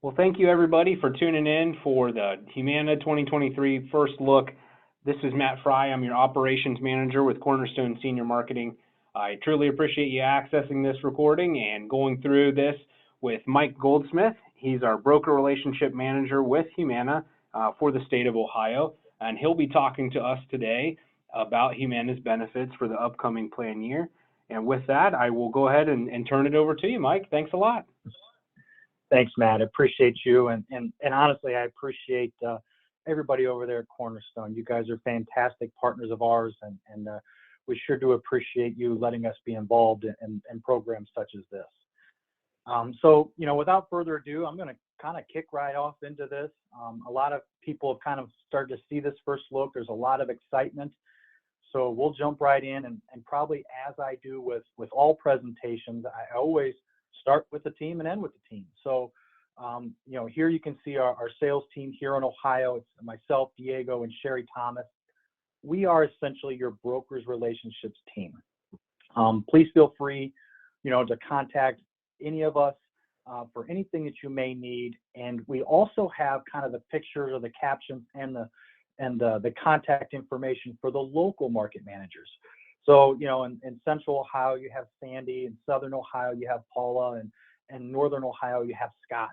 Well, thank you everybody for tuning in for the Humana 2023 first look. This is Matt Fry. I'm your operations manager with Cornerstone Senior Marketing. I truly appreciate you accessing this recording and going through this with Mike Goldsmith. He's our broker relationship manager with Humana for the state of Ohio, and he'll be talking to us today about Humana's benefits for the upcoming plan year. And with that, I will go ahead and turn it over to you, Mike. Thanks a lot. Thanks, Matt. I appreciate you. And honestly, I appreciate everybody over there at Cornerstone. You guys are fantastic partners of ours, and we sure do appreciate you letting us be involved in programs such as this. So, without further ado, I'm going to kind of kick right off into this. A lot of people have kind of started to see this first look. There's a lot of excitement. So we'll jump right in, and probably as I do with all presentations, I always start with the team and end with the team. So, here you can see our sales team here in Ohio. It's myself, Diego, and Sherry Thomas. We are essentially your brokers relationships team. Please feel free, to contact any of us for anything that you may need. And we also have kind of the pictures or the captions and the contact information for the local market managers. So, in Central Ohio, you have Sandy. In Southern Ohio, you have Paula. And Northern Ohio, you have Scott.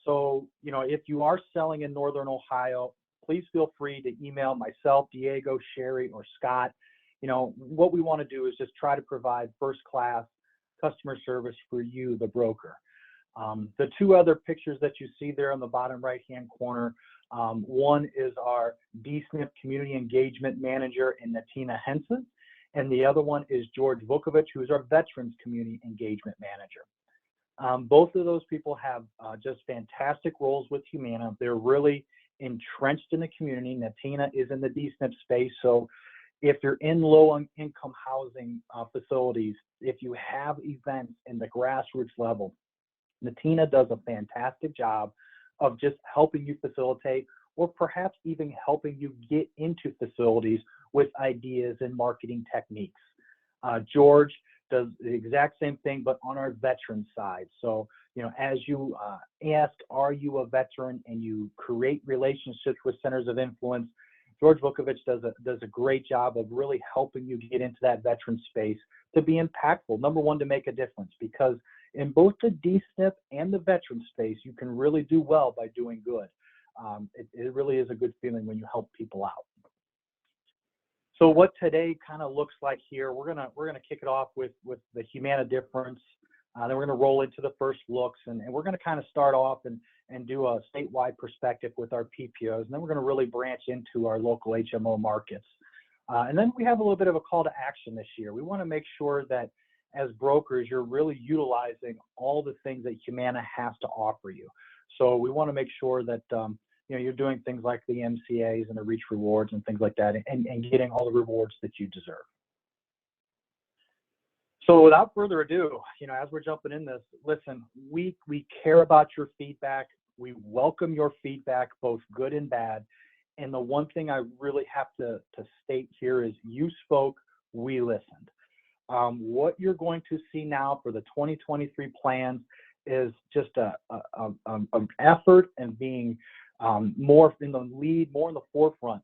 So, if you are selling in Northern Ohio, please feel free to email myself, Diego, Sherry, or Scott. What we want to do is just try to provide first-class customer service for you, the broker. The two other pictures that you see there on the bottom right-hand corner, one is our DSNP Community Engagement Manager in Natina Henson, and the other one is George Vukovic, who is our Veterans Community Engagement Manager. Both of those people have just fantastic roles with Humana. They're really entrenched in the community. Natina is in the DSNP space, so if you're in low-income housing facilities, if you have events in the grassroots level, Natina does a fantastic job of just helping you facilitate, or perhaps even helping you get into facilities with ideas and marketing techniques. George does the exact same thing, but on our veteran side. So, as you ask, are you a veteran, and you create relationships with centers of influence, George Vukovic does a great job of really helping you get into that veteran space to be impactful. Number one, to make a difference, because in both the DSNP and the veteran space, you can really do well by doing good. It really is a good feeling when you help people out. So what today kind of looks like here, we're gonna kick it off with the Humana difference. Then we're gonna roll into the first looks, and we're gonna kind of start off and do a statewide perspective with our PPOs, and then we're gonna really branch into our local HMO markets. And then we have a little bit of a call to action this year. We want to make sure that as brokers, you're really utilizing all the things that Humana has to offer you. So we want to make sure that you're doing things like the MCAs and the Reach Rewards and things like that, and getting all the rewards that you deserve. So without further ado, as we're jumping in this, listen, we care about your feedback. We welcome your feedback, both good and bad. And the one thing I really have to state here is you spoke, we listened. What you're going to see now for the 2023 plans is just an effort and being more in the lead, more in the forefront.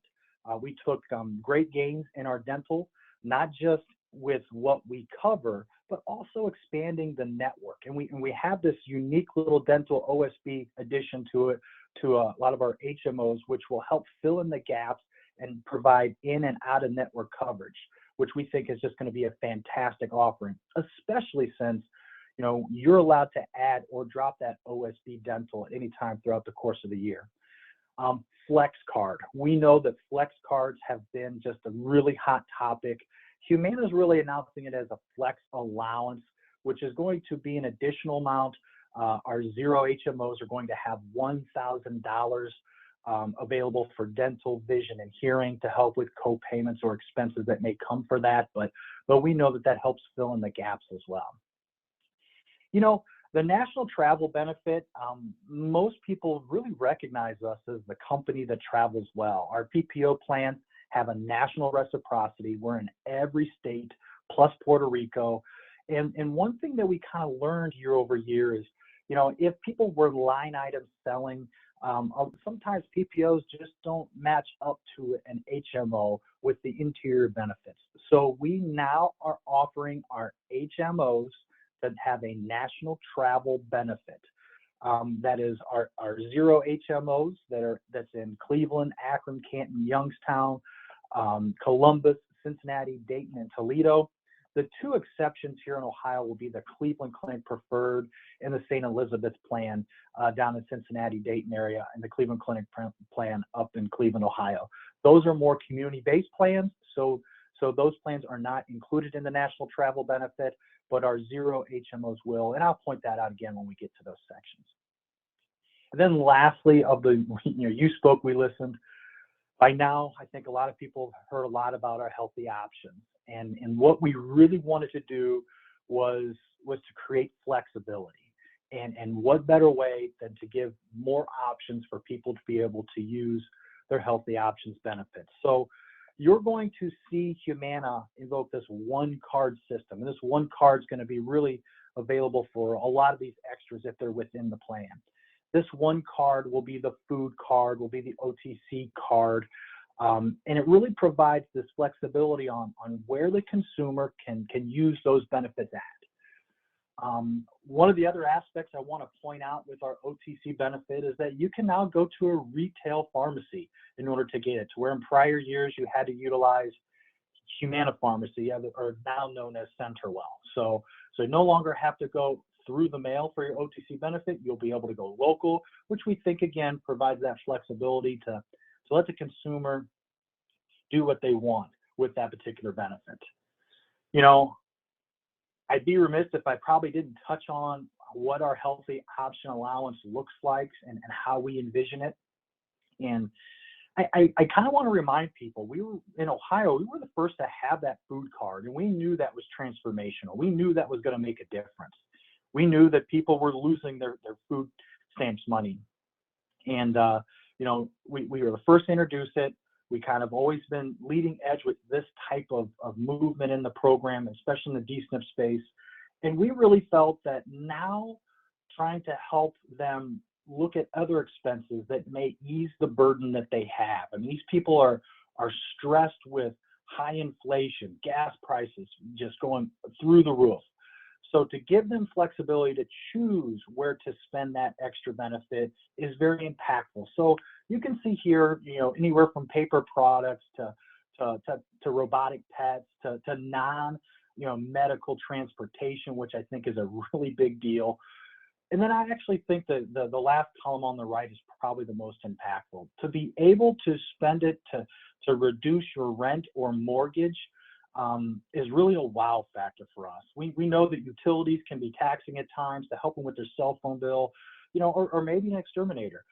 We took great gains in our dental, not just with what we cover, but also expanding the network. And we have this unique little dental OSB addition to it, to a lot of our HMOs, which will help fill in the gaps and provide in and out of network coverage, which we think is just going to be a fantastic offering, especially since you're allowed to add or drop that OSB dental at any time throughout the course of the year. Flex card. We know that flex cards have been just a really hot topic. Humana is really announcing it as a flex allowance, which is going to be an additional amount. Our zero HMOs are going to have $1,000 available for dental, vision, and hearing to help with co-payments or expenses that may come for that. But we know that helps fill in the gaps as well. The national travel benefit, most people really recognize us as the company that travels well. Our PPO plans have a national reciprocity. We're in every state plus Puerto Rico. And one thing that we kind of learned year over year is If people were line item selling, sometimes PPOs just don't match up to an HMO with the interior benefits. So we now are offering our HMOs that have a national travel benefit. That is our zero HMOs that's in Cleveland, Akron, Canton, Youngstown, Columbus, Cincinnati, Dayton, and Toledo. The two exceptions here in Ohio will be the Cleveland Clinic Preferred and the St. Elizabeth plan down in Cincinnati, Dayton area, and the Cleveland Clinic plan up in Cleveland, Ohio. Those are more community-based plans, so those plans are not included in the national travel benefit, but our zero HMOs will, and I'll point that out again when we get to those sections. And then lastly, you spoke, we listened. By now, I think a lot of people have heard a lot about our healthy options. And what we really wanted to do was to create flexibility. And what better way than to give more options for people to be able to use their healthy options benefits. So you're going to see Humana invoke this one card system. And this one card is going to be really available for a lot of these extras if they're within the plan. This one card will be the food card, will be the OTC card. And it really provides this flexibility on where the consumer can use those benefits at. One of the other aspects I want to point out with our OTC benefit is that you can now go to a retail pharmacy in order to get it, to where in prior years you had to utilize Humana Pharmacy, or now known as Centerwell. So you no longer have to go through the mail for your OTC benefit. You'll be able to go local, which we think again provides that flexibility to let the consumer do what they want with that particular benefit. I'd be remiss if I probably didn't touch on what our healthy option allowance looks like and how we envision it. And I kind of want to remind people, we were in Ohio, we were the first to have that food card, and we knew that was transformational. We knew that was going to make a difference. We knew that people were losing their food stamps money. And, we were the first to introduce it. We kind of always been leading edge with this type of movement in the program, especially in the D-SNP space. And we really felt that now trying to help them look at other expenses that may ease the burden that they have. I mean, these people are stressed with high inflation, gas prices just going through the roof. So to give them flexibility to choose where to spend that extra benefit is very impactful. So you can see here, anywhere from paper products to robotic pets to non, medical transportation, which I think is a really big deal. And then I actually think that the last column on the right is probably the most impactful. To be able to spend it to reduce your rent or mortgage is really a wow factor for us. We know that utilities can be taxing at times to help them with their cell phone bill, or maybe an exterminator,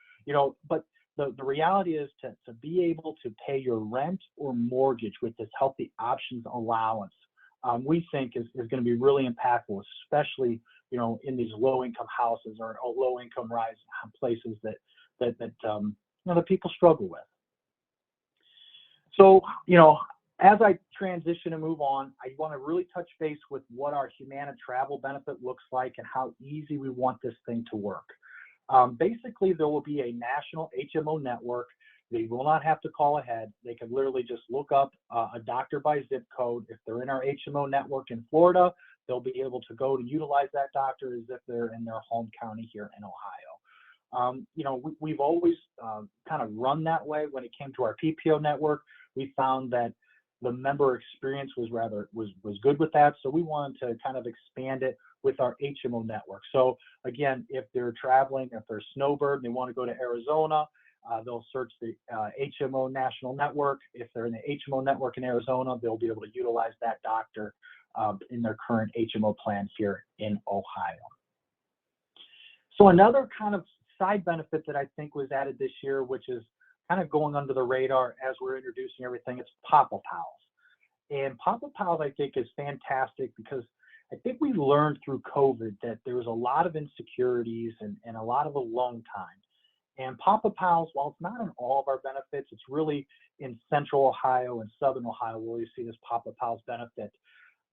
but the reality is to be able to pay your rent or mortgage with this healthy options allowance, we think is going to be really impactful, especially, in these low-income houses or low-income rise places that the people struggle with. So, as I transition and move on, I want to really touch base with what our Humana travel benefit looks like and how easy we want this thing to work. Basically, there will be a national HMO network. They will not have to call ahead. They can literally just look up a doctor by zip code. If they're in our HMO network in Florida, they'll be able to go to utilize that doctor as if they're in their home county here in Ohio. We've always kind of run that way when it came to our PPO network. We found that the member experience was good with that, so we wanted to kind of expand it with our HMO network. So again, if they're traveling, if they're snowbird and they want to go to Arizona, they'll search the HMO national network. If they're in the HMO network in Arizona, they'll be able to utilize that doctor in their current HMO plan here in Ohio. So another kind of side benefit that I think was added this year, which is kind of going under the radar as we're introducing everything, it's Papa Pals. And Papa Pals, I think, is fantastic because I think we learned through COVID that there was a lot of insecurities and a lot of alone time. And Papa Pals, while it's not in all of our benefits, it's really in Central Ohio and Southern Ohio where you see this Papa Pals benefit.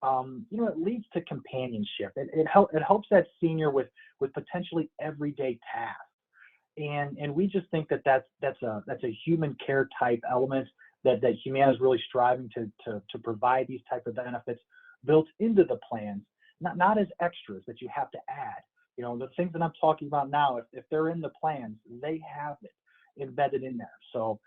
it leads to companionship. It helps that senior with potentially everyday tasks. And we just think that that's a human care type element that Humana is really striving to provide these type of benefits built into the plans, not as extras that you have to add. The things that I'm talking about now, if they're in the plans, they have it embedded in there. So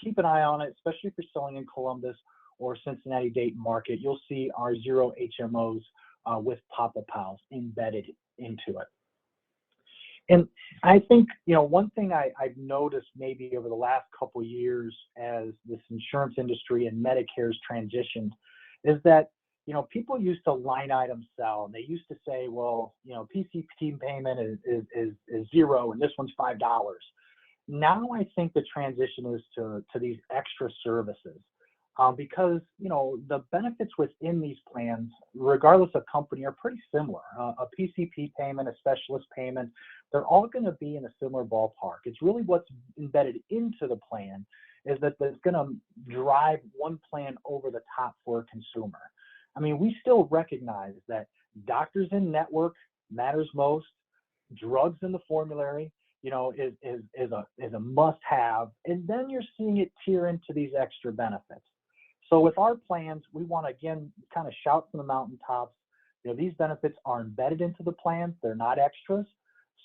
keep an eye on it, especially if you're selling in Columbus or Cincinnati-Dayton market. You'll see our zero HMOs with Papa Pals embedded into it. And I think, one thing I've noticed maybe over the last couple of years as this insurance industry and Medicare's transitioned is that, people used to line item sell, and they used to say, well, PCP payment is $0 and this one's $5. Now I think the transition is to these extra services. Because the benefits within these plans, regardless of company, are pretty similar. A PCP payment, a specialist payment, they're all going to be in a similar ballpark. It's really what's embedded into the plan is that's going to drive one plan over the top for a consumer. I mean, we still recognize that doctors in network matters most. Drugs in the formulary, is a must-have, and then you're seeing it tier into these extra benefits. So with our plans, we want to, again, kind of shout from the mountaintops, these benefits are embedded into the plans. They're not extras.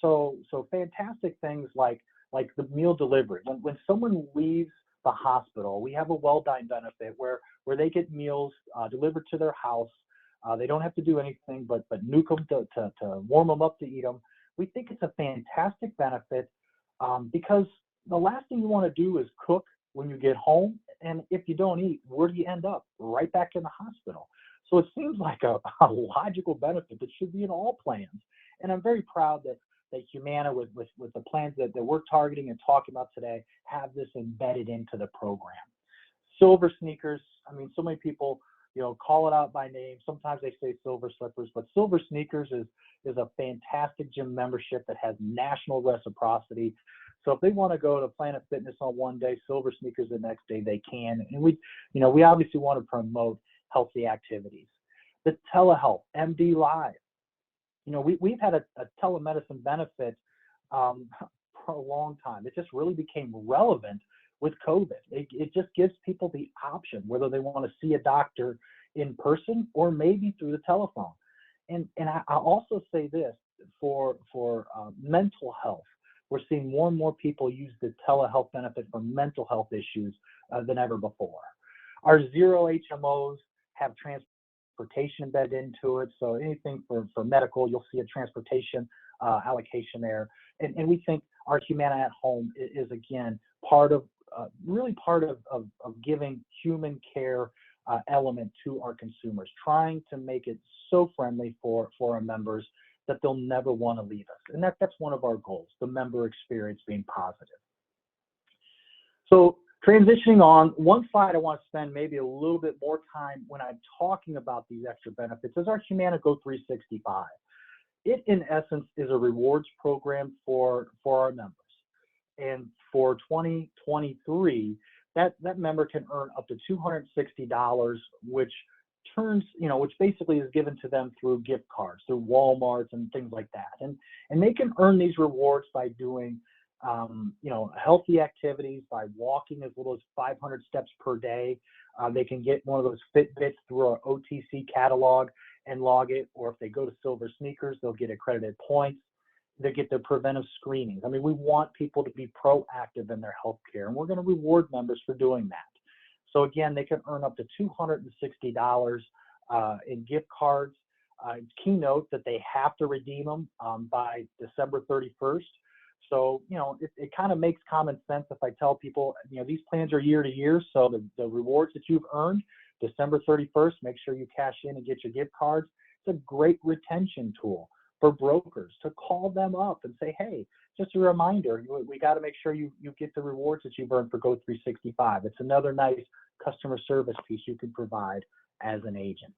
So fantastic things like the meal delivery. When someone leaves the hospital, we have a Well-Dine benefit where they get meals delivered to their house. They don't have to do anything but nuke them to warm them up to eat them. We think it's a fantastic benefit because the last thing you want to do is cook when you get home. And if you don't eat, where do you end up? Right back in the hospital. So it seems like a logical benefit that should be in all plans. And I'm very proud that Humana, with the plans that we're targeting and talking about today, have this embedded into the program. Silver sneakers, I mean, so many people, call it out by name. Sometimes they say silver slippers, but silver sneakers is a fantastic gym membership that has national reciprocity. So if they want to go to Planet Fitness on one day, Silver Sneakers the next day, they can. And we obviously want to promote healthy activities. The telehealth, MD Live. We've had a telemedicine benefit for a long time. It just really became relevant with COVID. It just gives people the option whether they want to see a doctor in person or maybe through the telephone. And I also say this for mental health. We're seeing more and more people use the telehealth benefit for mental health issues than ever before. Our zero HMOs have transportation embedded into it. So anything for medical, you'll see a transportation allocation there. And we think our Humana at Home is again, really part of giving human care element to our consumers, trying to make it so friendly for our members that they'll never want to leave us. And that's one of our goals, the member experience being positive. So transitioning on, one slide I want to spend maybe a little bit more time when I'm talking about these extra benefits is our Humana Go 365. It, in essence, is a rewards program for our members. And for 2023, that member can earn up to $260, which basically is given to them through gift cards, through Walmart and things like that. And they can earn these rewards by doing, healthy activities, by walking as little as 500 steps per day. They can get one of those Fitbits through our OTC catalog and log it, or if they go to Silver Sneakers, they'll get accredited points. They get their preventive screenings. I mean, we want people to be proactive in their health care, and we're going to reward members for doing that. So again, they can earn up to $260 in gift cards. Keynote that they have to redeem them by December 31st. So, it kind of makes common sense if I tell people, these plans are year to year. So the rewards that you've earned, December 31st, make sure you cash in and get your gift cards. It's a great retention tool for brokers to call them up and say, hey, just a reminder, we got to make sure you get the rewards that you've earned for Go 365. It's another nice customer service piece you can provide as an agent.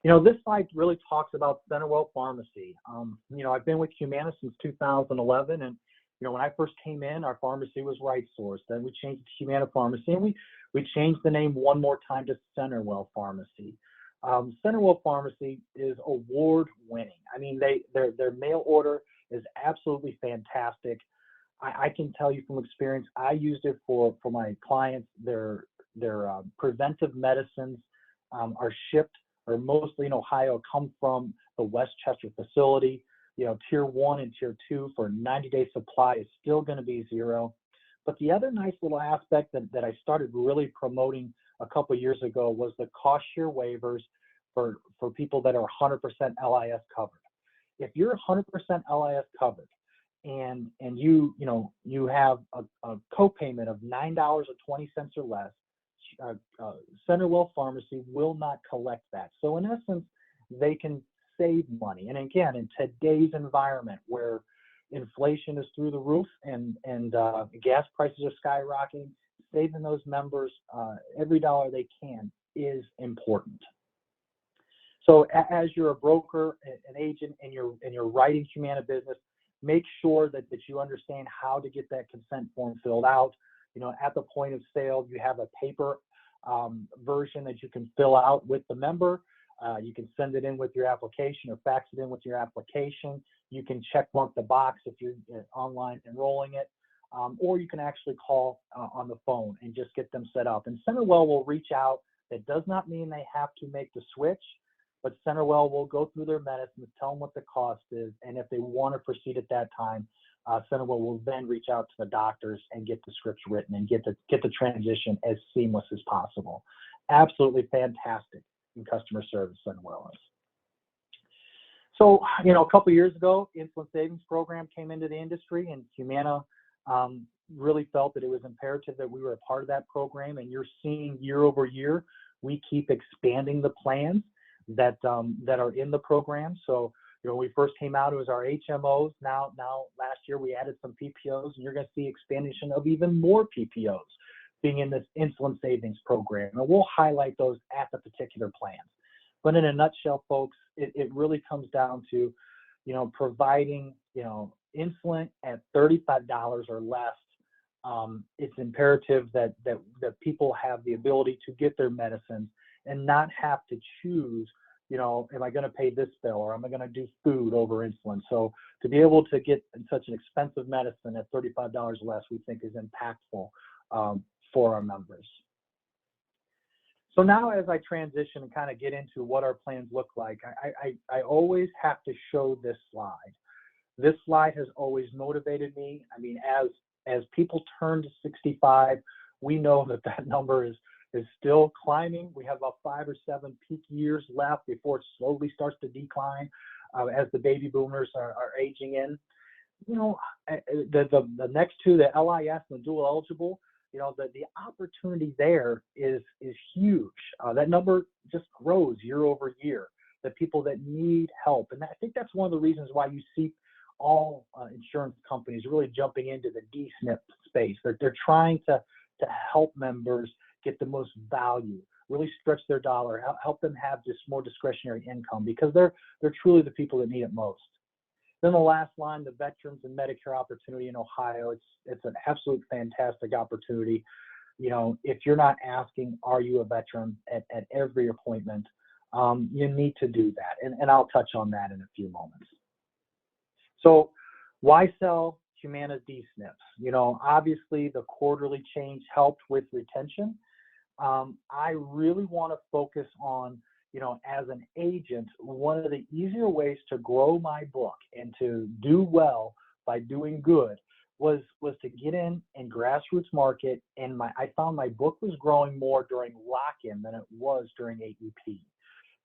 This slide really talks about CenterWell Pharmacy. I've been with Humana since 2011, and when I first came in, our pharmacy was Right Source. Then we changed it to Humana Pharmacy, and we changed the name one more time to CenterWell Pharmacy. Centerwell Pharmacy is award winning. I mean, their mail order is absolutely fantastic. I can tell you from experience, I used it for my clients. Their preventive medicines are shipped, or mostly in Ohio, come from the Westchester facility. Tier 1 and Tier 2 for 90-day supply is still going to be zero. But the other nice little aspect that I started really promoting a couple of years ago was the cost share waivers for people that are 100% LIS covered. If you're 100% LIS covered and you have a copayment of $9.20 or less, Centerwell Pharmacy will not collect that. So in essence, they can save money. And again, in today's environment where inflation is through the roof and gas prices are skyrocketing, saving those members every dollar they can is important. So as you're a broker, an agent, and you're writing Humana business, make sure that you understand how to get that consent form filled out. At the point of sale, you have a paper version that you can fill out with the member. You can send it in with your application or fax it in with your application. You can check mark the box if you're online enrolling it, or you can actually call on the phone and just get them set up. And Centerwell will reach out. That does not mean they have to make the switch, but Centerwell will go through their medicines, tell them what the cost is, and if they want to proceed at that time, Centerwell will then reach out to the doctors and get the scripts written and get the transition as seamless as possible. Absolutely fantastic in customer service, Centerwell is. So, a couple of years ago, Insulin Savings Program came into the industry, and Humana really felt that it was imperative that we were a part of that program. And you're seeing year over year, we keep expanding the plans that are in the program. So, when we first came out, it was our HMOs. Now last year we added some PPOs, and you're going to see expansion of even more PPOs being in this insulin savings program. And we'll highlight those at the particular plans. But in a nutshell, folks, it really comes down to, providing, insulin at $35 or less. It's imperative that people have the ability to get their medicines and not have to choose, am I going to pay this bill or am I going to do food over insulin? So to be able to get such an expensive medicine at $35 or less, we think is impactful for our members. So now as I transition and kind of get into what our plans look like, I always have to show this slide. This slide has always motivated me. I mean, as people turn to 65, we know that number is still climbing. We have about 5 or 7 peak years left before it slowly starts to decline as the baby boomers are aging in. The next two, the LIS and the dual eligible, the opportunity there is huge. That number just grows year over year, the people that need help. And I think that's one of the reasons why you see all insurance companies really jumping into the D-SNP space. They're trying to help members get the most value, really stretch their dollar, help them have just more discretionary income, because they're truly the people that need it most. Then the last line, the veterans and Medicare opportunity in Ohio, it's an absolute fantastic opportunity. If you're not asking, are you a veteran at every appointment, you need to do that. And I'll touch on that in a few moments. So why sell Humana's D-SNPs? Obviously the quarterly change helped with retention. I really want to focus on, as an agent, one of the easier ways to grow my book and to do well by doing good was to get in and grassroots market. And I found my book was growing more during lock-in than it was during AEP.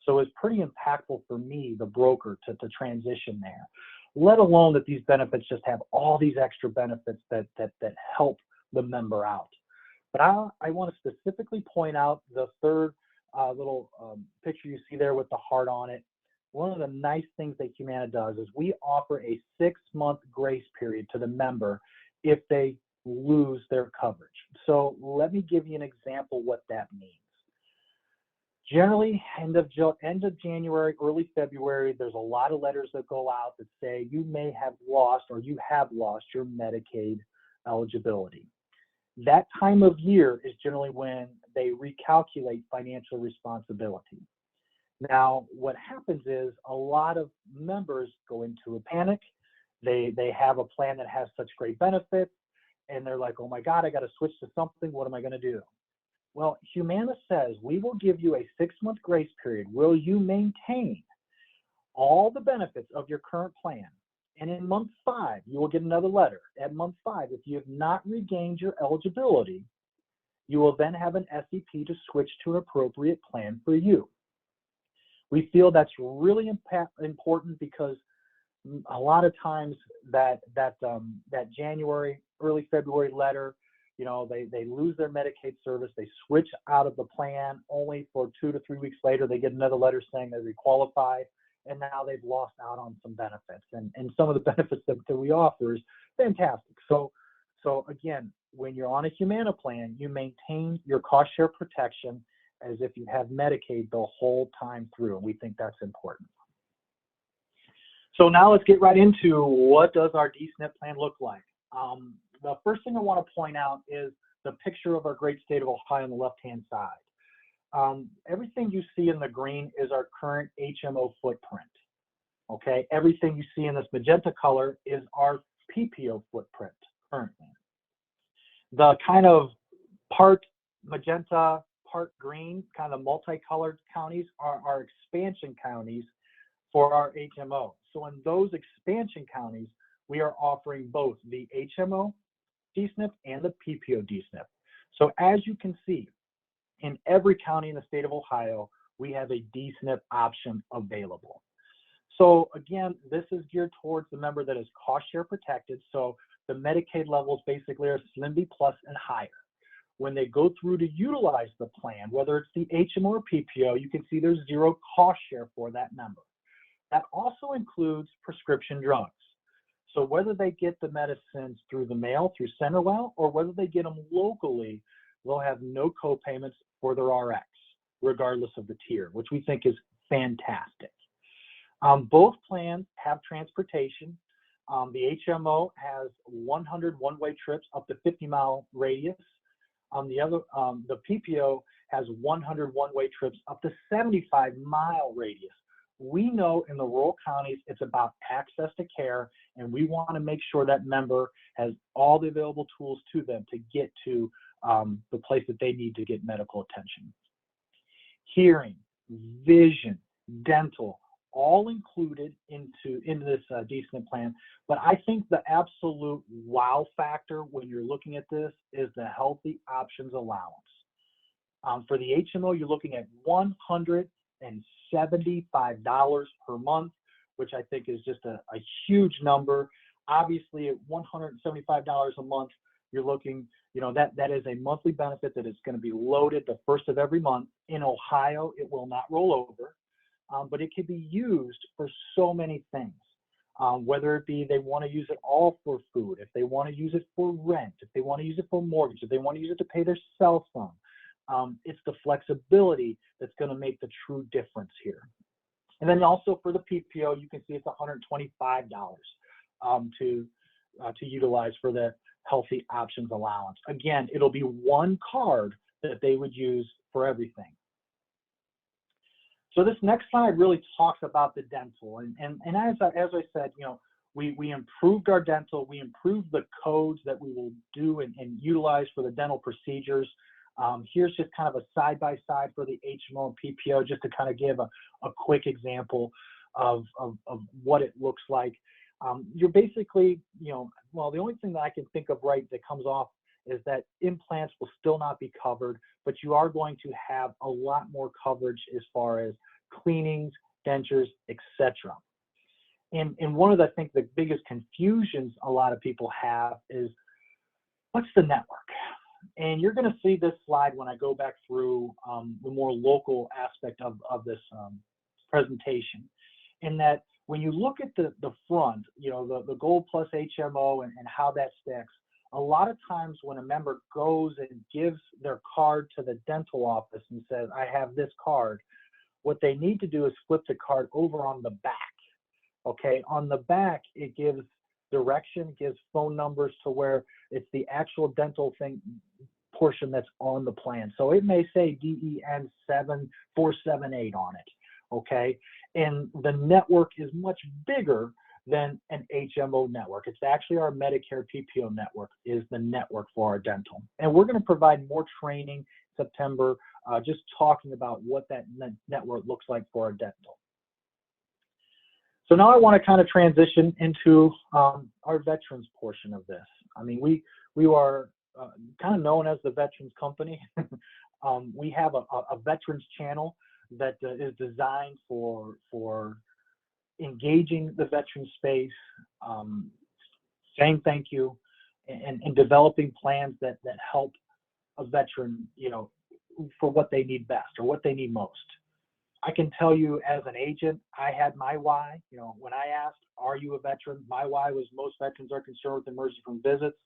So it was pretty impactful for me, the broker, to transition there, let alone that these benefits just have all these extra benefits that help the member out. But I want to specifically point out the third little picture you see there with the heart on it. One of the nice things that Humana does is we offer a 6-month grace period to the member if they lose their coverage. So let me give you an example what that means. Generally, end of January, early February, there's a lot of letters that go out that say you may have lost or you have lost your Medicaid eligibility. That time of year is generally when they recalculate financial responsibility. Now, what happens is a lot of members go into a panic. They have a plan that has such great benefits, and they're like, oh my God, I got to switch to something. What am I going to do? Well, Humana says we will give you a 6-month grace period. Will you maintain all the benefits of your current plan? And in month 5, you will get another letter. At month 5, if you have not regained your eligibility, you will then have an SEP to switch to an appropriate plan for you. We feel that's really important because a lot of times that January, early February letter, they lose their Medicaid service, they switch out of the plan, only for 2 to 3 weeks later, they get another letter saying they requalify, and now they've lost out on some benefits. And some of the benefits that we offer is fantastic. So again, when you're on a Humana plan, you maintain your cost share protection as if you have Medicaid the whole time through, and we think that's important. So now let's get right into what does our D-SNP plan look like. The first thing I want to point out is the picture of our great state of Ohio on the left-hand side. Everything you see in the green is our current HMO footprint, okay? Everything you see in this magenta color is our PPO footprint currently. The kind of part magenta, part green, kind of multicolored counties are our expansion counties for our HMO. So in those expansion counties, we are offering both the HMO D-SNP and the PPO D-SNP. So as you can see, in every county in the state of Ohio, we have a D-SNP option available. So again, this is geared towards the member that is cost share protected. So the Medicaid levels basically are SLIMB plus and higher. When they go through to utilize the plan, whether it's the HMO or PPO, you can see there's 0 cost share for that member. That also includes prescription drugs. So whether they get the medicines through the mail, through CenterWell, or whether they get them locally, they'll have no co-payments for their RX, regardless of the tier, which we think is fantastic. Both plans have transportation. The HMO has 100 one-way trips up to 50-mile radius. The PPO has 100 one-way trips up to 75-mile radius. We know in the rural counties, it's about access to care, and we want to make sure that member has all the available tools to them to get to the place that they need to get medical attention. Hearing, vision, dental, all included into this D-SNP plan. But I think the absolute wow factor when you're looking at this is the Healthy Options Allowance. For the HMO, you're looking at $175 per month, which I think is just a huge number. Obviously, at $175 a month, you're looking, that is a monthly benefit that is going to be loaded the first of every month. In Ohio, it will not roll over, but it can be used for so many things. Whether it be they want to use it all for food, if they want to use it for rent, if they want to use it for mortgage, if they want to use it to pay their cell phone. It's the flexibility that's going to make the true difference here. And then also for the PPO, you can see it's $125 to utilize for the Healthy Options Allowance. Again, it'll be one card that they would use for everything. So this next slide really talks about the dental. And as I said, we improved our dental, we improved the codes that we will do and utilize for the dental procedures. Here's just kind of a side-by-side for the HMO and PPO, just to kind of give a quick example of what it looks like. You're basically, well, the only thing that I can think of that comes off is that implants will still not be covered, but you are going to have a lot more coverage as far as cleanings, dentures, etc. And one of the, I think, the biggest confusions a lot of people have is, what's the network? And you're going to see this slide when I go back through the more local aspect of this presentation. In that, when you look at the front, the Gold Plus HMO and how that sticks, a lot of times when a member goes and gives their card to the dental office and says, I have this card, what they need to do is flip the card over on the back. Okay, on the back, it gives direction, gives phone numbers to where it's the actual dental portion that's on the plan. So it may say DEN 7478 on it, okay? And the network is much bigger than an HMO network. It's actually our Medicare PPO network is the network for our dental. And we're going to provide more training in September, just talking about what that network looks like for our dental. So now I want to kind of transition into our veterans portion of this. I mean, we are kind of known as the veterans company. We have a veterans channel that is designed for engaging the veteran space, saying thank you, and developing plans that help a veteran, you know, for what they need best or what they need most. I can tell you as an agent, I had my why. You know, when I asked, are you a veteran? My why was most veterans are concerned with emergency room visits.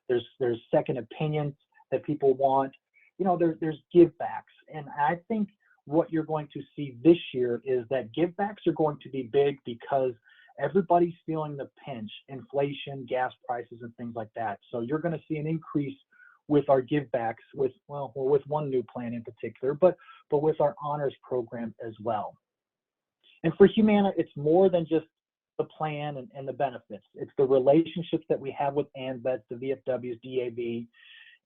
There's second opinions that people want. You know, there's give backs. And I think what you're going to see this year is that give backs are going to be big because everybody's feeling the pinch, inflation, gas prices, and things like that. So you're going to see an increase with our give backs with one new plan in particular, but with our honors program as well. And for Humana, it's more than just the plan and the benefits. It's the relationships that we have with ANVETs, the VFWs, DAV,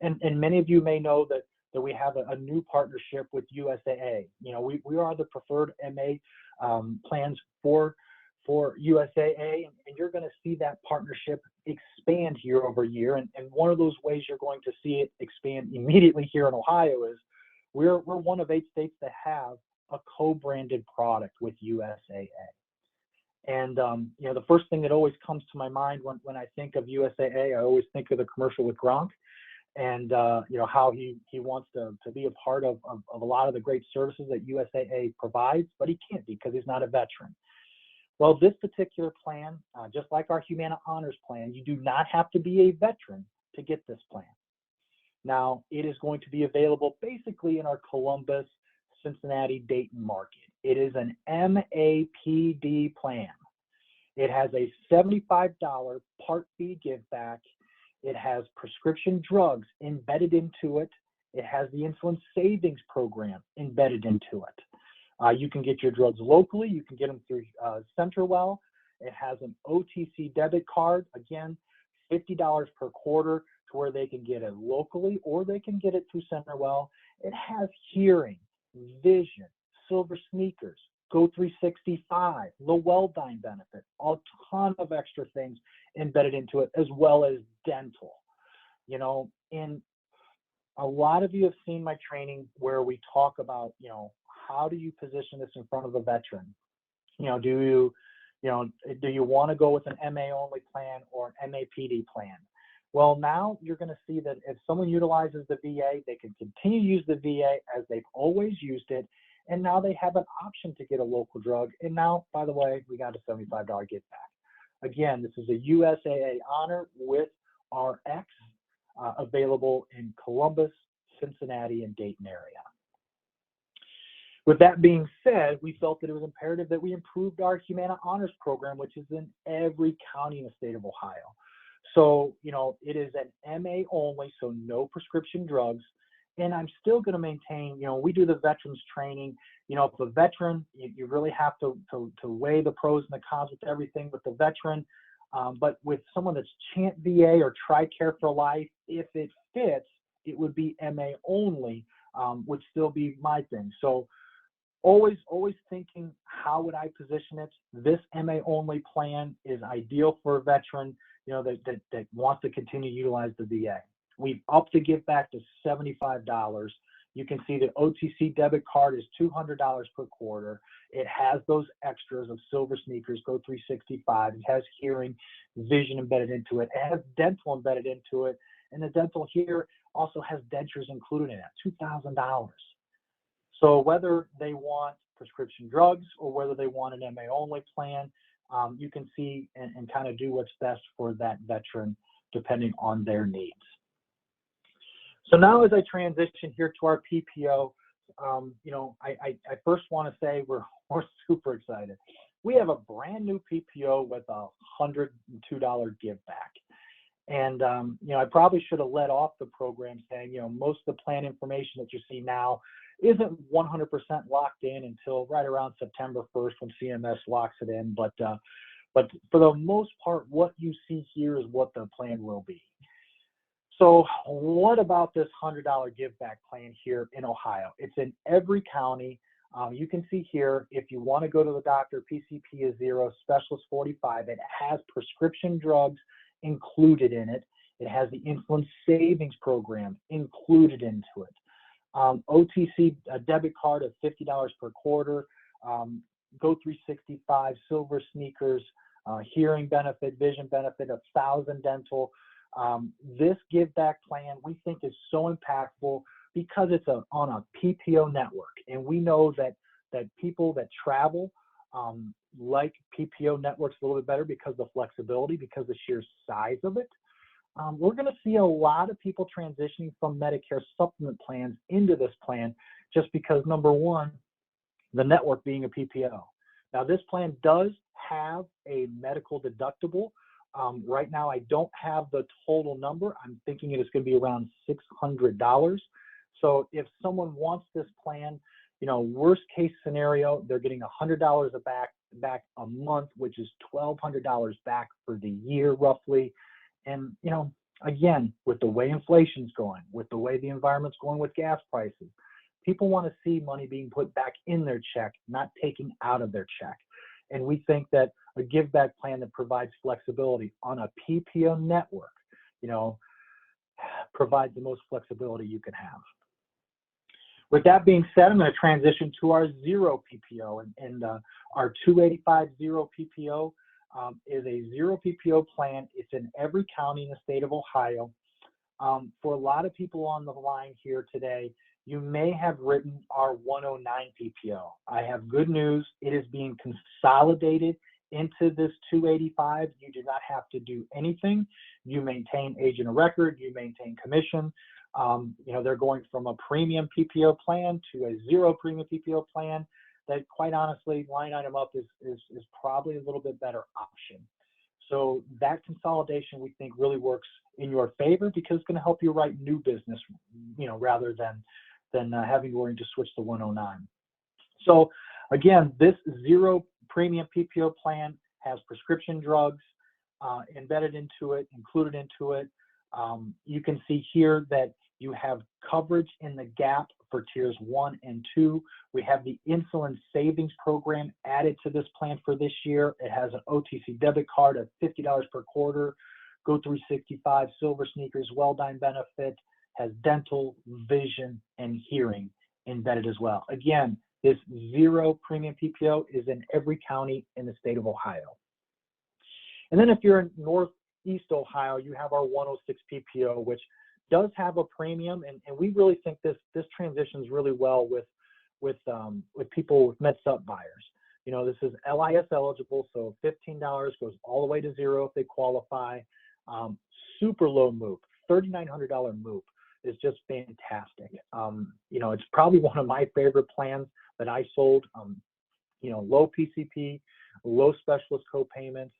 and many of you may know that we have a new partnership with USAA. You know, we are the preferred MA plans for USAA, and you're going to see that partnership expand year over year. And one of those ways you're going to see it expand immediately here in Ohio is we're one of 8 states that have a co-branded product with USAA. And you know, the first thing that always comes to my mind when I think of USAA, I always think of the commercial with Gronk, and you know, how he wants to be a part of a lot of the great services that USAA provides, but he can't be because he's not a veteran. Well, this particular plan, just like our Humana Honors plan, you do not have to be a veteran to get this plan. Now, it is going to be available basically in our Columbus, Cincinnati, Dayton market. It is an MAPD plan. It has a $75 Part B give back. It has prescription drugs embedded into it. It has the insulin savings program embedded into it. You can get your drugs locally. You can get them through CenterWell. It has an OTC debit card. Again, $50 per quarter to where they can get it locally or they can get it through CenterWell. It has hearing, vision, silver sneakers, Go 365, the Welldyne benefit, a ton of extra things embedded into it, as well as dental. You know, and a lot of you have seen my training where we talk about, you know, how do you position this in front of a veteran? You know, do you want to go with an MA only plan or an MAPD plan? Well, now you're going to see that if someone utilizes the VA, they can continue to use the VA as they've always used it. And now they have an option to get a local drug. And now, by the way, we got a $75 get back. Again, this is a USAA honor with RX available in Columbus, Cincinnati, and Dayton area. With that being said, we felt that it was imperative that we improved our Humana Honors program, which is in every county in the state of Ohio. So, you know, it is an MA only, so no prescription drugs. And I'm still going to maintain, you know, we do the veterans training. You know, if a veteran, you really have to weigh the pros and the cons with everything with the veteran. But with someone that's Chant VA or TRICARE for life, if it fits, it would be MA only, would still be my thing. So always thinking, how would I position it? This MA only plan is ideal for a veteran, you know, that wants to continue to utilize the VA. We've upped the give back to $75. You can see the OTC debit card is $200 per quarter. It has those extras of silver sneakers, Go 365. It has hearing, vision embedded into it. It has dental embedded into it. And the dental here also has dentures included in it, $2,000. So whether they want prescription drugs or whether they want an MA only plan, you can see and kind of do what's best for that veteran depending on their needs. So now as I transition here to our PPO, you know, I first want to say we're super excited. We have a brand new PPO with a $102 give back. And, you know, I probably should have led off the program saying, you know, most of the plan information that you see now isn't 100% locked in until right around September 1st when CMS locks it in. But for the most part, what you see here is what the plan will be. So what about this $100 give back plan here in Ohio? It's in every county. You can see here, if you want to go to the doctor, PCP is 0, specialist 45. It has prescription drugs included in it. It has the insulin savings program included into it. OTC debit card of $50 per quarter, Go 365, silver sneakers, hearing benefit, vision benefit, 1,000 dental. This give back plan we think is so impactful because it's on a PPO network, and we know that people that travel like PPO networks a little bit better because of the flexibility, because the sheer size of it. We're going to see a lot of people transitioning from Medicare supplement plans into this plan just because, number one, the network being a PPO. Now, this plan does have a medical deductible. Right now, I don't have the total number. I'm thinking it is going to be around $600. So if someone wants this plan, worst case scenario, they're getting $100 back a month, which is $1,200 back for the year roughly. And, again, with the way inflation's going, with the way the environment's going with gas prices, people want to see money being put back in their check, not taken out of their check. And we think that a give back plan that provides flexibility on a PPO network, provides the most flexibility you can have. With that being said, I'm going to transition to our 0 PPO, and our 285 0 PPO is a 0 PPO plan. It's in every county in the state of Ohio. For a lot of people on the line here today, you may have written our 109 PPO. I have good news. It is being consolidated into this 285. You do not have to do anything. You maintain agent of record, you maintain commission. They're going from a premium PPO plan to a 0 premium PPO plan that, quite honestly, line item up is probably a little bit better option. So that consolidation we think really works in your favor because it's going to help you write new business, rather than having to worry to switch to 109. So again, this 0 premium PPO plan has prescription drugs embedded into it, included into it. You can see here that you have coverage in the gap for tiers 1 and 2. We have the insulin savings program added to this plan for this year. It has an OTC debit card of $50 per quarter, Go 365, silver sneakers, well-done benefit, has dental, vision, and hearing embedded as well. Again, this 0 premium PPO is in every county in the state of Ohio. And then if you're in Northeast Ohio, you have our 106 PPO, which does have a premium, and we really think this transitions really well with people with MedSup buyers. This is LIS eligible, so $15 goes all the way to 0 if they qualify. Super low MOOP, $3,900 MOOP is just fantastic. It's probably one of my favorite plans that I sold. Low PCP, low specialist co-payments.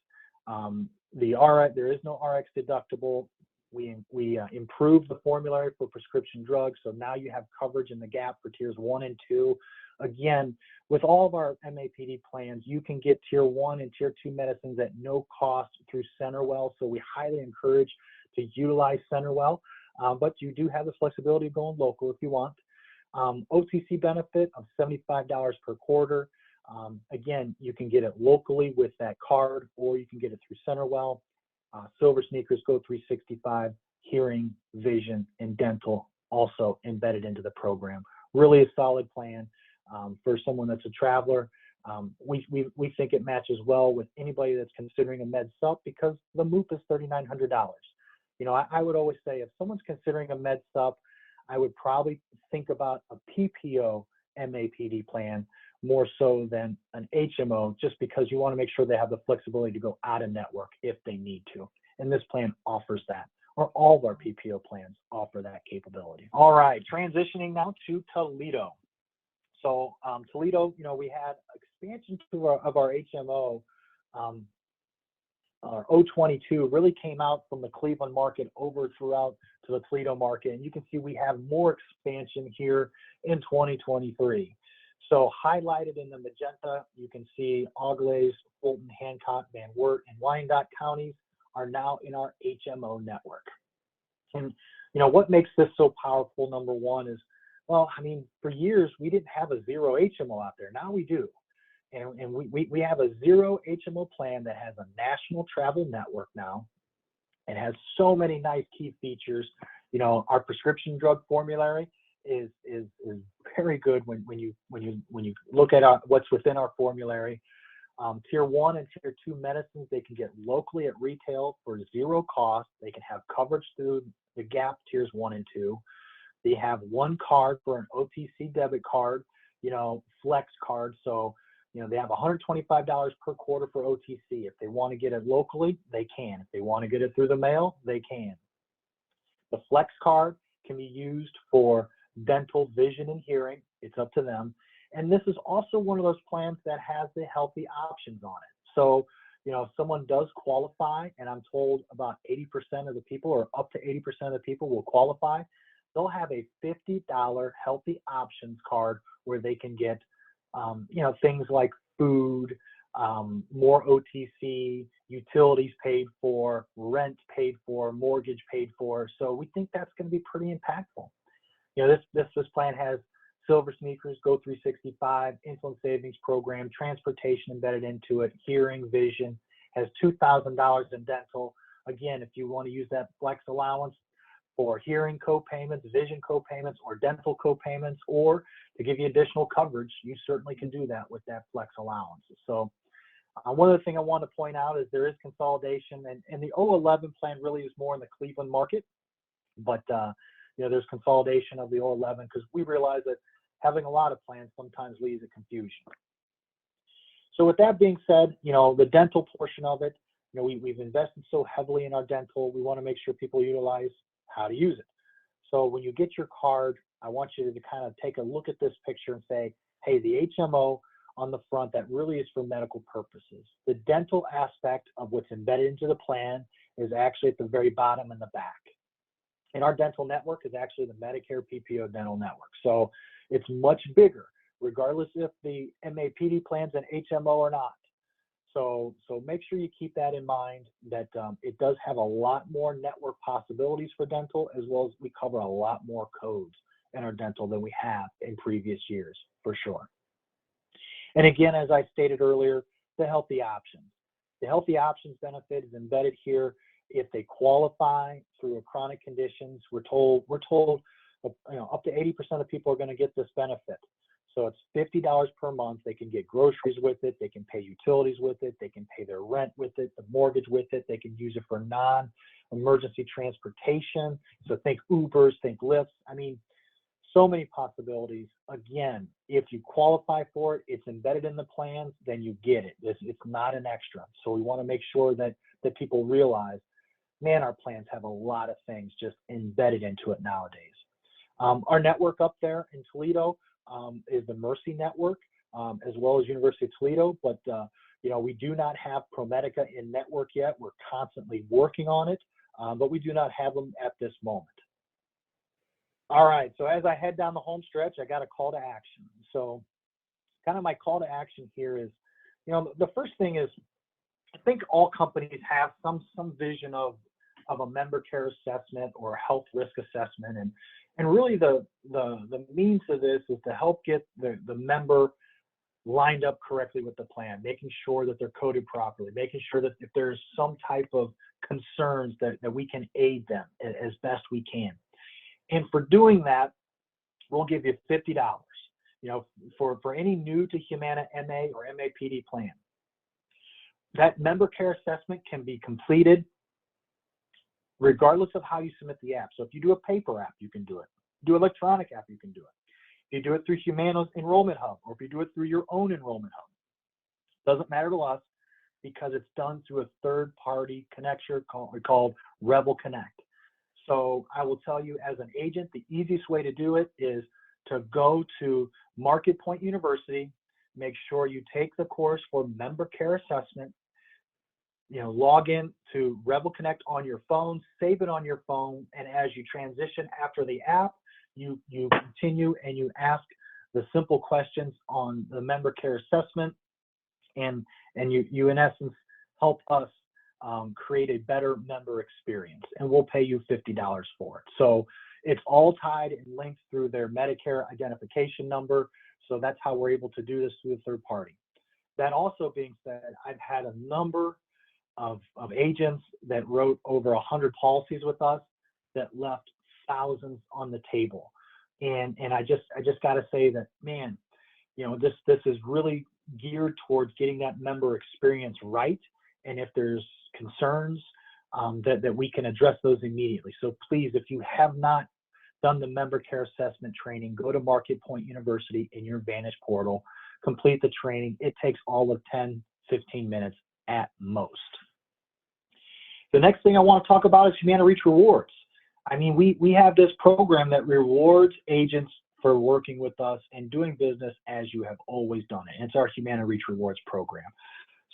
The RX, there is no RX deductible. We improved the formulary for prescription drugs, so now you have coverage in the gap for tiers 1 and 2. Again, with all of our MAPD plans, you can get tier 1 and tier 2 medicines at no cost through CenterWell, so we highly encourage to utilize CenterWell, but you do have the flexibility of going local if you want. OTC benefit of $75 per quarter. Again, you can get it locally with that card, or you can get it through CenterWell. Silver sneakers, Go 365, hearing, vision, and dental also embedded into the program. Really a solid plan for someone that's a traveler. We think it matches well with anybody that's considering a med sup because the MOOP is $3,900. I would always say if someone's considering a med sup, I would probably think about a PPO MAPD plan more so than an HMO, just because you want to make sure they have the flexibility to go out of network if they need to. And this plan offers that, or all of our PPO plans offer that capability. All right, transitioning now to Toledo. So Toledo, we had expansion of our HMO. Our 022 really came out from the Cleveland market over throughout to the Toledo market. And you can see we have more expansion here in 2023. So highlighted in the magenta, you can see Auglaize, Fulton, Hancock, Van Wert, and Wyandotte counties are now in our HMO network. And what makes this so powerful, number one, is, well, I mean, for years we didn't have a zero HMO out there. Now we do. And we have a zero HMO plan that has a national travel network now. It has so many nice key features. Our prescription drug formulary is very good when you look at what's within our formulary. Tier 1 and Tier 2 medicines, they can get locally at retail for zero cost. They can have coverage through the GAP Tiers 1 and 2. They have one card for an OTC debit card, flex card. So, they have $125 per quarter for OTC. If they want to get it locally, they can. If they want to get it through the mail, they can. The flex card can be used for dental, vision, and hearing. It's up to them. And this is also one of those plans that has the healthy options on it. So, if someone does qualify, and I'm told about 80% of the people, or up to 80% of the people will qualify, they'll have a $50 healthy options card where they can get, things like food, more OTC, utilities paid for, rent paid for, mortgage paid for. So we think that's going to be pretty impactful. This plan has silver sneakers, Go 365, insulin savings program, transportation embedded into it, hearing, vision, has $2,000 in dental. Again, if you want to use that flex allowance for hearing co-payments, vision co-payments, or dental co-payments, or to give you additional coverage, you certainly can do that with that flex allowance. So one other thing I want to point out is there is consolidation, and the 011 plan really is more in the Cleveland market, but there's consolidation of the 011 because we realize that having a lot of plans sometimes leads to confusion. So with that being said, the dental portion of it, we've invested so heavily in our dental, we want to make sure people utilize how to use it. So when you get your card, I want you to kind of take a look at this picture and say, hey, the HMO on the front, that really is for medical purposes. The dental aspect of what's embedded into the plan is actually at the very bottom in the back. And our dental network is actually the Medicare PPO dental network. So it's much bigger, regardless if the MAPD plan's an HMO or not. So make sure you keep that in mind, that it does have a lot more network possibilities for dental, as well as we cover a lot more codes in our dental than we have in previous years, for sure. And again, as I stated earlier, the healthy options. The healthy options benefit is embedded here. If they qualify through a chronic conditions, we're told up to 80% of people are going to get this benefit. So it's $50 per month. They can get groceries with it. They can pay utilities with it. They can pay their rent with it, the mortgage with it. They can use it for non-emergency transportation. So think Ubers, think Lyfts. I mean, so many possibilities. Again, if you qualify for it, it's embedded in the plans, then you get it. It's not an extra. So we want to make sure that people realize, man, our plans have a lot of things just embedded into it nowadays. Our network up there in Toledo is the Mercy network, as well as University of Toledo, but we do not have ProMedica in network yet. We're constantly working on it, but we do not have them at this moment. All right, so as I head down the home stretch, I got a call to action. So kind of my call to action here is, the first thing is, I think all companies have some vision of a member care assessment or a health risk assessment, and really the means of this is to help get the member lined up correctly with the plan, making sure that they're coded properly, making sure that if there's some type of concerns that we can aid them as best we can. And for doing that, we'll give you $50, for any new to Humana MA or MAPD plan. That member care assessment can be completed regardless of how you submit the app. So if you do a paper app, you can do it. Do electronic app, you can do it. If you do it through Humana's Enrollment Hub, or if you do it through your own Enrollment Hub, doesn't matter to us because it's done through a third-party connector called Rebel Connect. So I will tell you, as an agent, the easiest way to do it is to go to Market Point University, make sure you take the course for member care assessment. log in to Rebel Connect on your phone, save it on your phone, and as you transition after the app, you continue and you ask the simple questions on the member care assessment, and you in essence help us create a better member experience, and we'll pay you $50 for it. So it's all tied and linked through their Medicare identification number. So that's how we're able to do this through a third party. That also being said, I've had a number of agents that wrote over 100 policies with us that left thousands on the table. And I just got to say that, man, this is really geared towards getting that member experience right. And if there's concerns, that we can address those immediately. So please, if you have not done the member care assessment training, go to Market Point University in your Vantage portal, complete the training. It takes all of 10, 15 minutes at most. The next thing I want to talk about is Humana Reach Rewards. I mean, we have this program that rewards agents for working with us and doing business as you have always done it. And it's our Humana Reach Rewards program.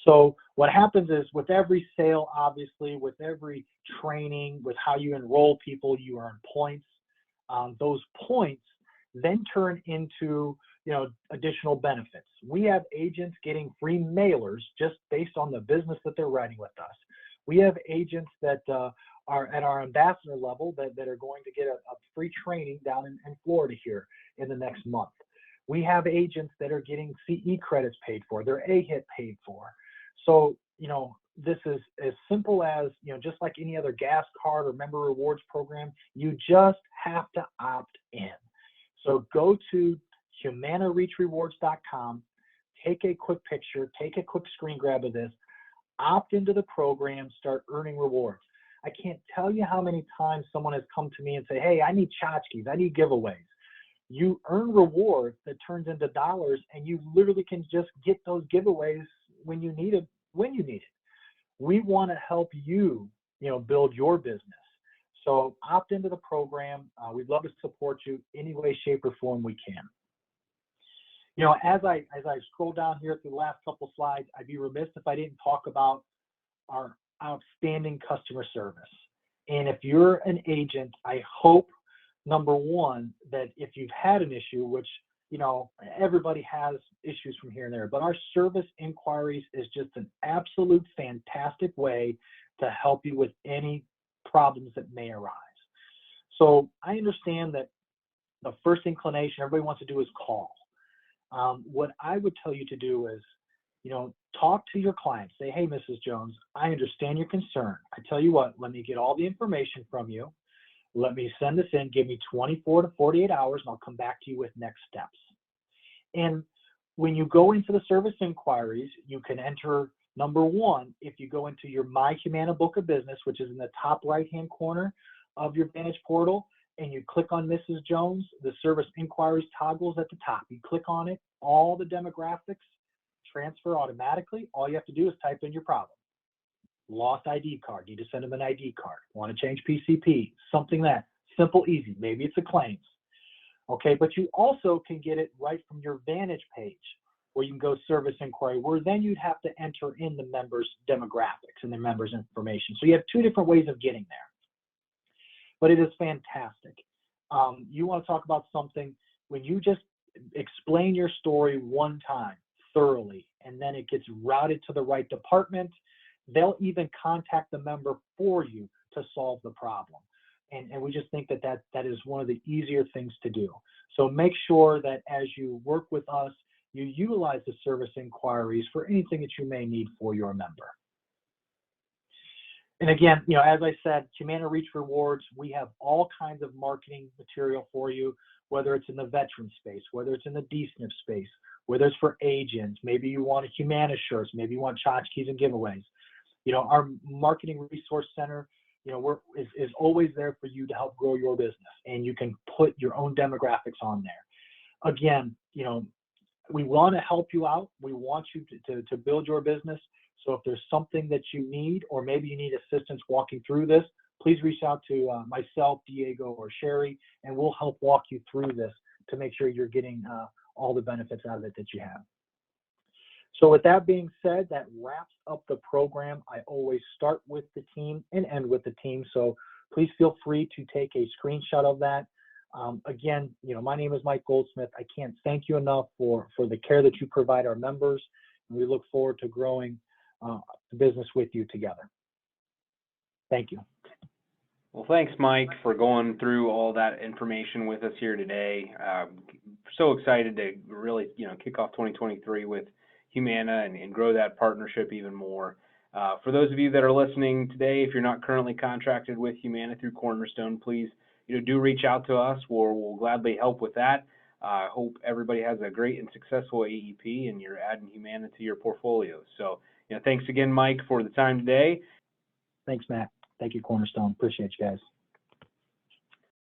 So what happens is with every sale, obviously, with every training, with how you enroll people, you earn points. Those points then turn into additional benefits. We have agents getting free mailers just based on the business that they're writing with us. We have agents that are at our ambassador level that are going to get a free training down in Florida here in the next month. We have agents that are getting CE credits paid for, their AHIT paid for. So, this is as simple as, just like any other gas card or member rewards program, you just have to opt in. So go to humanareachrewards.com, take a quick picture, take a quick screen grab of this, opt into the program, start earning rewards. I can't tell you how many times someone has come to me and say, hey, I need tchotchkes, I need giveaways. You earn rewards that turns into dollars, and you literally can just get those giveaways when you need it. We want to help you, build your business. So opt into the program. We'd love to support you any way, shape, or form we can. As I scroll down here through the last couple slides, I'd be remiss if I didn't talk about our outstanding customer service. And if you're an agent, I hope, number one, that if you've had an issue, which everybody has issues from here and there, but our service inquiries is just an absolute fantastic way to help you with any problems that may arise. So I understand that the first inclination everybody wants to do is call. What I would tell you to do is, talk to your client. Say, hey, Mrs. Jones, I understand your concern. I tell you what, let me get all the information from you. Let me send this in, give me 24 to 48 hours, and I'll come back to you with next steps. And when you go into the service inquiries, you can enter, number one, if you go into your My Humana Book of Business, which is in the top right-hand corner of your Vantage portal, and you click on Mrs. Jones, the service inquiries toggles at the top. You click on it, all the demographics transfer automatically. All you have to do is type in your problem. Lost ID card, need to send them an ID card. Want to change PCP, something that simple, easy. Maybe it's a claims. Okay, but you also can get it right from your Vantage page, where you can go service inquiry, where then you'd have to enter in the members' demographics and the members' information. So you have two different ways of getting there. But it is fantastic. You want to talk about something, when you just explain your story one time thoroughly, and then it gets routed to the right department, they'll even contact the member for you to solve the problem. And we just think that is one of the easier things to do. So make sure that as you work with us, you utilize the service inquiries for anything that you may need for your member. And again, as I said, Humana Reach Rewards, we have all kinds of marketing material for you, whether it's in the veteran space, whether it's in the DSNP space, whether it's for agents, maybe you want a Humana shirts, maybe you want tchotchkes and giveaways. Our marketing resource center, is always there for you to help grow your business, and you can put your own demographics on there. Again, we want to help you out. We want you to build your business. So if there's something that you need, or maybe you need assistance walking through this, please reach out to myself, Diego, or Sherry, and we'll help walk you through this to make sure you're getting all the benefits out of it that you have. So with that being said, that wraps up the program. I always start with the team and end with the team. So please feel free to take a screenshot of that. Again, my name is Mike Goldsmith. I can't thank you enough for the care that you provide our members. And we look forward to growing the business with you together. Thank you. Well, thanks, Mike, for going through all that information with us here today. So excited to really, kick off 2023 with Humana and grow that partnership even more. For those of you that are listening today, if you're not currently contracted with Humana through Cornerstone, please, do reach out to us. We'll gladly help with that. I hope everybody has a great and successful AEP and you're adding Humana to your portfolio. So, thanks again, Mike, for the time today. Thanks, Matt. Thank you, Cornerstone. Appreciate you guys.